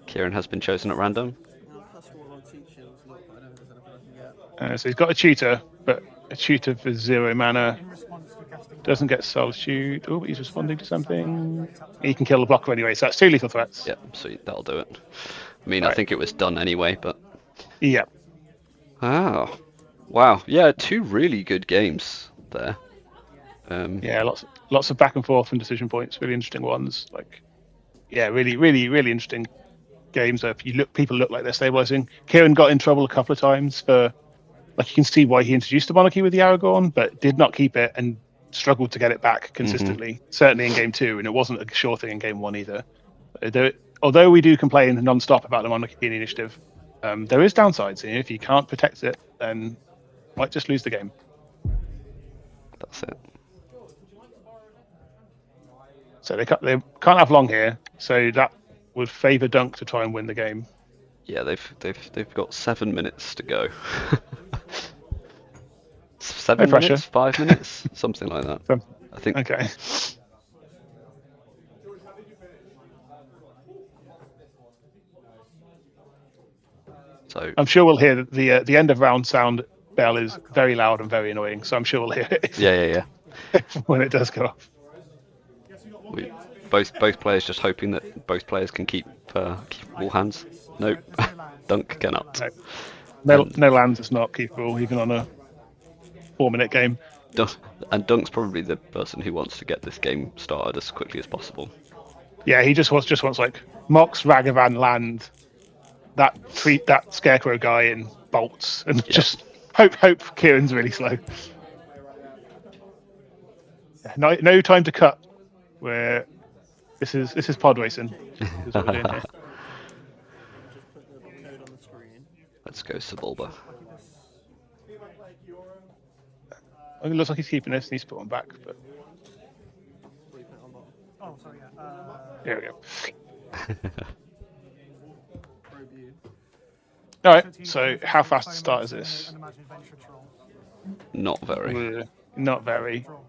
Kieran has been chosen at random. So he's got a tutor, but a tutor for 0 mana In response to casting doesn't get solitude. Oh, but he's responding to something. He can kill the blocker anyway. So that's 2 lethal threats. Yep, sweet, that'll do it. I mean, I Right. think it was done anyway, but Yeah. wow, yeah, 2 really good games there. Yeah, lots of back and forth and decision points. Really interesting ones. Like, yeah, really interesting games. If people look like they're stabilizing. Kieran got in trouble a couple of times for, like, you can see why he introduced the Monarchy with the Aragorn, but did not keep it and struggled to get it back consistently. Certainly in game 2, and it wasn't a sure thing in game 1 either. Although we do complain non-stop about the Monarchy and initiative, there is downsides. If you can't protect it, then you might just lose the game. That's it. So they can't have long here. So that would favour Dunc to try and win the game. Yeah, they've got 7 minutes to go. 7 No pressure. minutes, 5 minutes, something like that. So- I think. Okay. So I'm sure we'll hear the end of round sound bell is very loud and very annoying. So I'm sure we'll hear it yeah. when it does go off. We, both players just hoping that both players can keep all hands. Nope, Dunc cannot. No lands is not keepable even on a 4-minute game. And Dunk's probably the person who wants to get this game started as quickly as possible. Yeah, he just wants like Mox, Ragavan, land, that scarecrow guy in bolts, and just hope Kieran's really slow. Yeah, no time to cut. Where this is pod racing. Is what we're doing here. Let's go Sebulba. It looks like he's keeping this, and he's put one back. But Oh, sorry, yeah. there we go. All right. So how fast to start is this? Unimagined Venture Troll. Not very. Not very. Troll.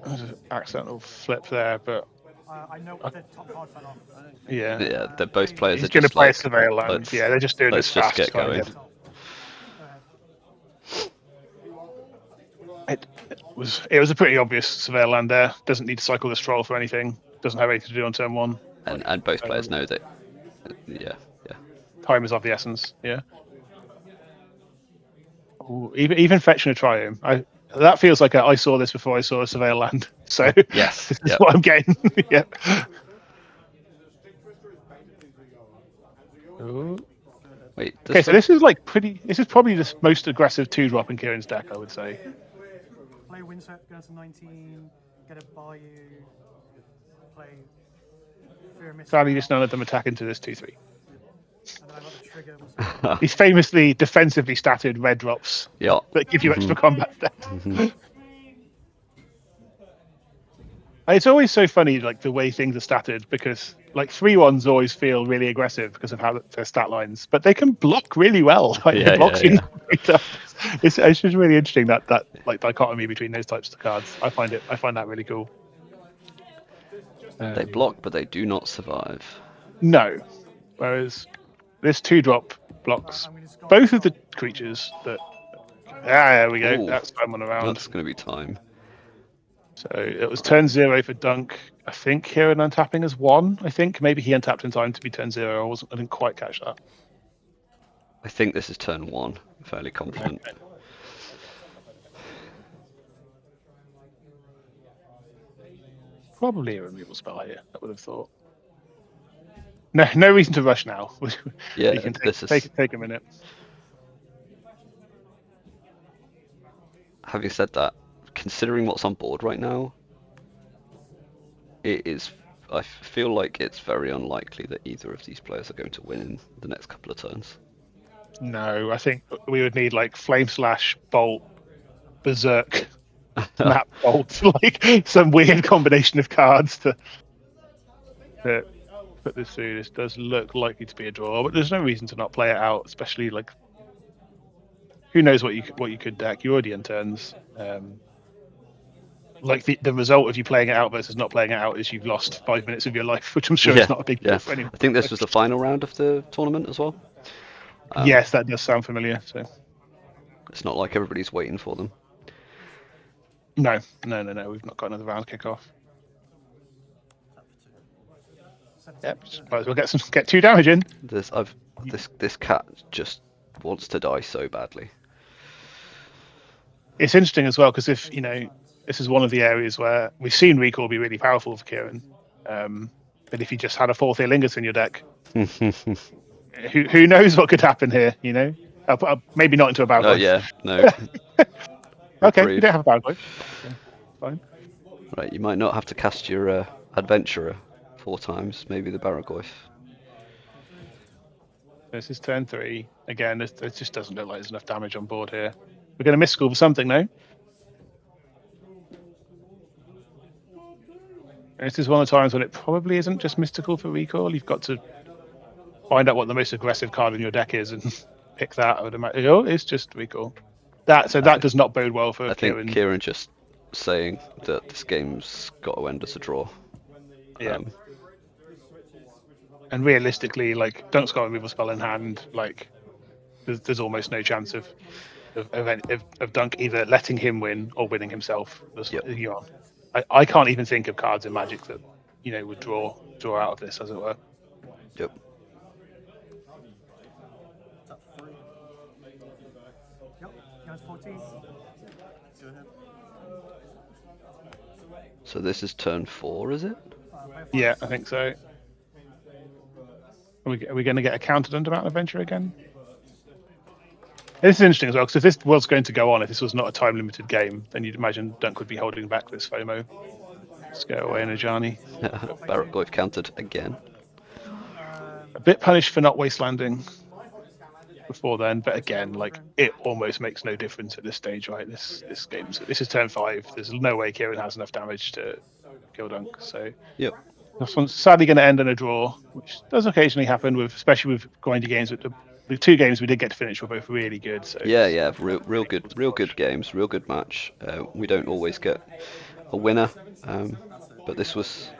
There's an accidental flip there, but I know the top card fell off. yeah. Yeah, both players He's are going to just play a like, surveyor land. let's- Yeah, they're just doing let's this just fast. get trying to going. get- Go ahead. It was a pretty obvious surveyor land there. Doesn't need to cycle this troll for anything. Doesn't have anything to do on turn 1. and both players know that. Yeah. Time is of the essence. Yeah. Ooh, even fetching a triome. That feels like I saw this before I saw a surveyor land. So Yes, this is yep. what I'm getting. Yeah. Ooh. Wait, Okay, so this is like pretty. This is probably the most aggressive 2-drop in Kieran's deck, I would say. Play Windsurf, go to 19, get a Bayou, play Fear Mist. Sadly, just none of them attack into this 2/3. And then I got the trigger. These famously defensively statted red drops that give you extra combat stats. It's always so funny, like the way things are statted, because like 3/1s always feel really aggressive because of how their stat lines, but they can block really well. Like they block It's just really interesting that like dichotomy between those types of cards. I find that really cool. They block, but they do not survive. No, whereas this 2-drop blocks both of the creatures that. There we go. Ooh, that's time on around. That's going to be time. So it was turn 0 for Dunc. I think Kieran untapping as 1. I think maybe he untapped in time to be turn 0. I didn't quite catch that. I think this is turn 1. I'm fairly confident. Probably a removal spell here, I would have thought. No reason to rush now. Yeah, you can take a minute. Having said that, considering what's on board right now, I feel like it's very unlikely that either of these players are going to win in the next couple of turns. No, I think we would need like Flame Slash, Bolt, Berserk, Map Bolt, like some weird combination of cards to put this through. This does look likely to be a draw, but there's no reason to not play it out, especially like who knows what you could deck. You're already in turns. Like the result of you playing it out versus not playing it out is you've lost 5 minutes of your life, which I'm sure is not a big deal for anyone. I think this was the final round of the tournament as well. Yes, that does sound familiar. So it's not like everybody's waiting for them. No. We've not got another round kick off. Yep, might as well get 2 damage in. This cat just wants to die so badly. It's interesting as well because if this is one of the areas where we've seen recall be really powerful for Kieran. But if you just had a 4th Earlingus in your deck, who knows what could happen here? Maybe not into a Barrel. Oh yeah, no. Okay, you don't have a Barrel. Okay, fine. Right, you might not have to cast your Adventurer 4 times. Maybe the Barragoyf. This is turn 3. Again, it just doesn't look like there's enough damage on board here. We're going to miss school for something, though. This is one of the times when it probably isn't just mystical for recall. You've got to find out what the most aggressive card in your deck is and pick that. I would imagine. Oh, it's just recall. That does not bode well for Kieran. I think Kieran just saying that this game's got to end as a draw. Yeah. And realistically, like Dunc's got a removal spell in hand. Like, there's almost no chance of Dunc either letting him win or winning himself. I can't even think of cards in Magic that would draw out of this, as it were. Yep. So this is turn 4, is it? Yeah, I think so. Are we going to get a countered Undermount Adventure again? This is interesting as well, because if this was going to go on, if this was not a time-limited game, then you'd imagine Dunc would be holding back this FOMO. Let's go away, Najani. Barragoyf countered again. A bit punished for not wastelanding before then, but again, like it almost makes no difference at this stage, right? This is turn 5. There's no way Kieran has enough damage to kill Dunc. So yep. This one's sadly going to end in a draw, which does occasionally happen especially with grindy games. The 2 games we did get to finish were both really good. So yeah, real good games, real good match. We don't always get a winner, but this was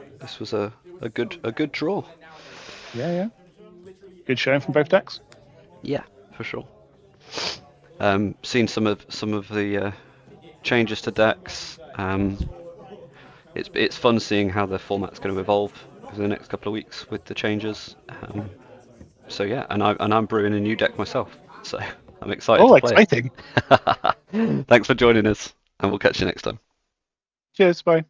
a good draw. Yeah. Good showing from both decks. Yeah, for sure. Seen some of the changes to decks. It's fun seeing how the format's going to evolve over the next couple of weeks with the changes. So yeah, and I'm brewing a new deck myself, so I'm excited. Oh, to play. exciting! Thanks for joining us, and we'll catch you next time. Cheers, bye.